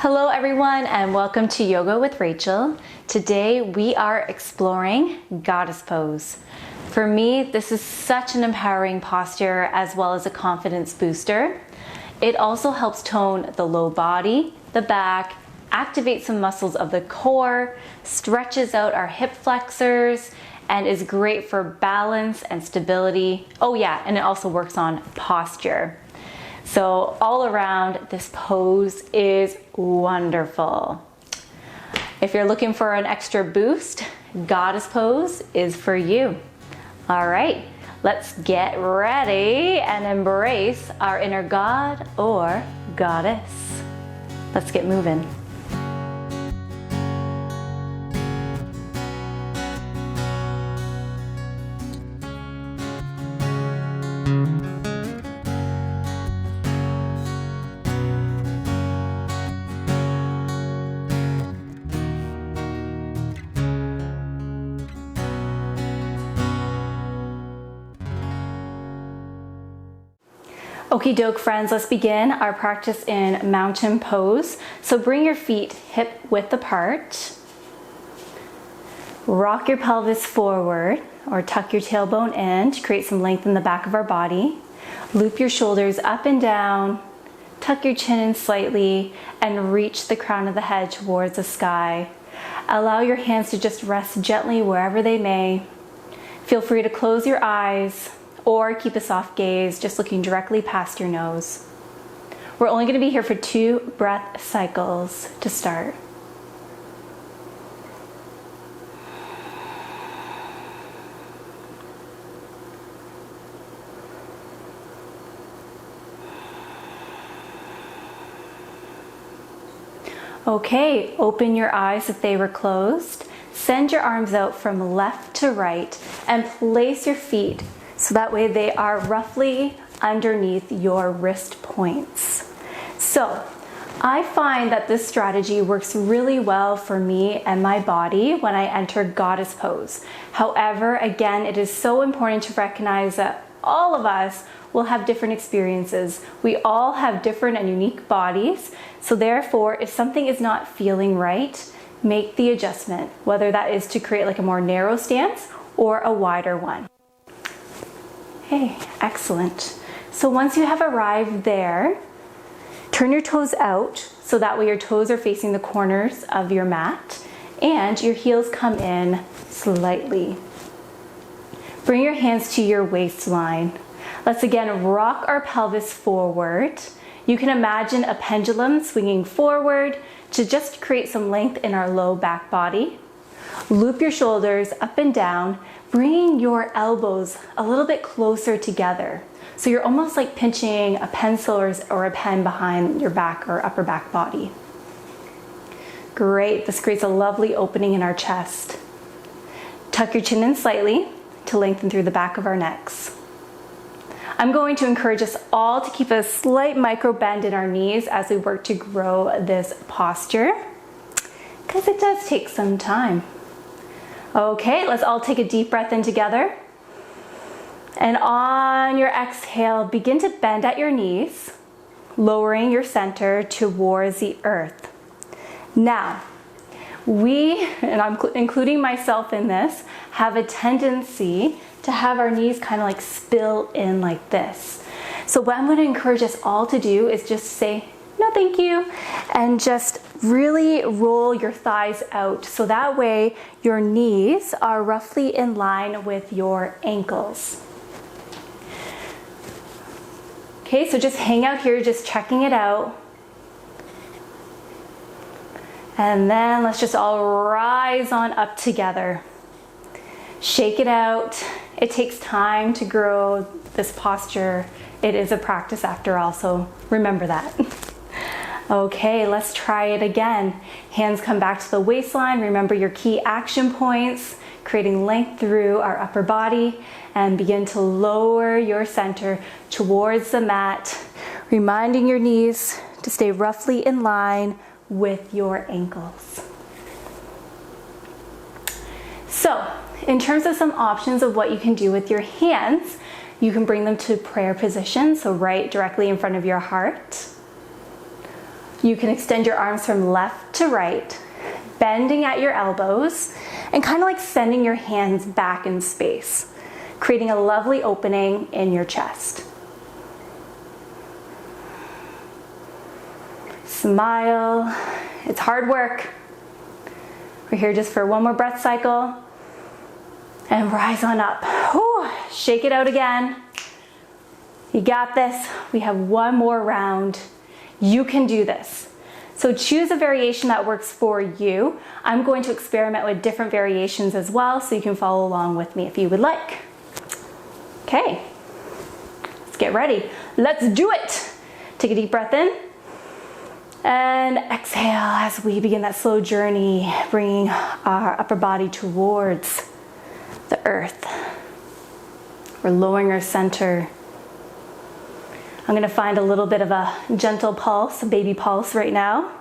Hello everyone and welcome to Yoga with Rachel. Today we are exploring Goddess Pose. For me, this is such an empowering posture as well as a confidence booster. It also helps tone the low body, the back, activates some muscles of the core, stretches out our hip flexors, and is great for balance and stability. Oh yeah, and it also works on posture. So all around, this pose is wonderful. If you're looking for an extra boost, Goddess Pose is for you. All right, let's get ready and embrace our inner god or goddess. Let's get moving. Okie doke friends, let's begin our practice in mountain pose. So bring your feet hip width apart. Rock your pelvis forward or tuck your tailbone in to create some length in the back of our body. Loop your shoulders up and down, tuck your chin in slightly and reach the crown of the head towards the sky. Allow your hands to just rest gently wherever they may. Feel free to close your eyes or keep a soft gaze, just looking directly past your nose. We're only going to be here for 2 breath cycles to start. Okay, open your eyes if they were closed. Send your arms out from left to right and place your feet so that way they are roughly underneath your wrist points. So I find that this strategy works really well for me and my body when I enter Goddess Pose. However, again, it is so important to recognize that all of us will have different experiences. We all have different and unique bodies. So therefore, if something is not feeling right, make the adjustment, whether that is to create like a more narrow stance or a wider one. Okay, excellent. So once you have arrived there, turn your toes out so that way your toes are facing the corners of your mat and your heels come in slightly. Bring your hands to your waistline. Let's again rock our pelvis forward. You can imagine a pendulum swinging forward to just create some length in our low back body. Loop your shoulders up and down, bringing your elbows a little bit closer together. So you're almost like pinching a pencil or a pen behind your back or upper back body. Great, this creates a lovely opening in our chest. Tuck your chin in slightly to lengthen through the back of our necks. I'm going to encourage us all to keep a slight micro bend in our knees as we work to grow this posture, because it does take some time. Okay, let's all take a deep breath in together. And on your exhale, begin to bend at your knees, lowering your center towards the earth. Now, we, and I'm including myself in this, have a tendency to have our knees kind of like spill in like this. So what I'm going to encourage us all to do is just say, no thank you, and just really roll your thighs out so that way your knees are roughly in line with your ankles. Okay, so just hang out here, just checking it out. And then let's just all rise on up together. Shake it out. It takes time to grow this posture. It is a practice after all, so remember that. Okay, let's try it again. Hands come back to the waistline. Remember your key action points, creating length through our upper body, and begin to lower your center towards the mat, reminding your knees to stay roughly in line with your ankles. So, in terms of some options of what you can do with your hands, you can bring them to prayer position, so right directly in front of your heart. You can extend your arms from left to right, bending at your elbows, and kind of like sending your hands back in space, creating a lovely opening in your chest. Smile. It's hard work. We're here just for one more breath cycle. And rise on up. Whew. Shake it out again. You got this. We have one more round. You can do this. So choose a variation that works for you. I'm going to experiment with different variations as well, so you can follow along with me if you would like. Okay, let's get ready. Let's do it. Take a deep breath in and exhale as we begin that slow journey, bringing our upper body towards the earth. We're lowering our center. I'm going to find a little bit of a gentle pulse, a baby pulse right now,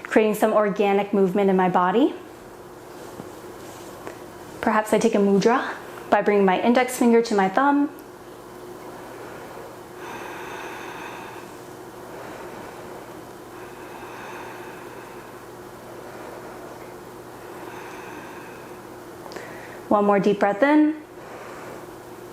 creating some organic movement in my body. Perhaps I take a mudra by bringing my index finger to my thumb. One more deep breath in.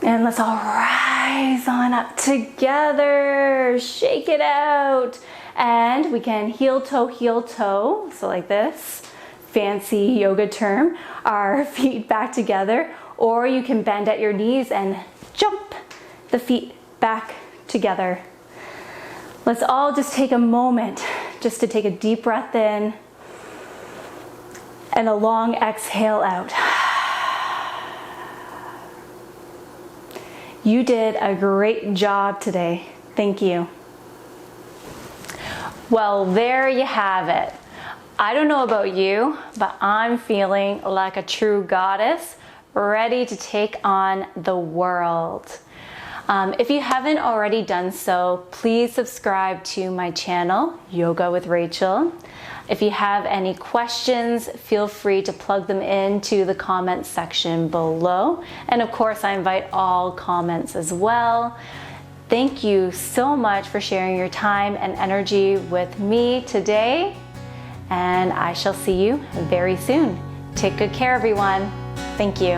And let's all rise on up together. Shake it out. And we can heel toe. So like this, fancy yoga term, our feet back together. Or you can bend at your knees and jump the feet back together. Let's all just take a moment just to take a deep breath in and a long exhale out. You did a great job today. Thank you. Well, there you have it. I don't know about you, but I'm feeling like a true goddess, ready to take on the world. If you haven't already done so, please subscribe to my channel, Yoga with Rachel. If you have any questions, feel free to plug them into the comments section below. And of course, I invite all comments as well. Thank you so much for sharing your time and energy with me today. And I shall see you very soon. Take good care, everyone. Thank you.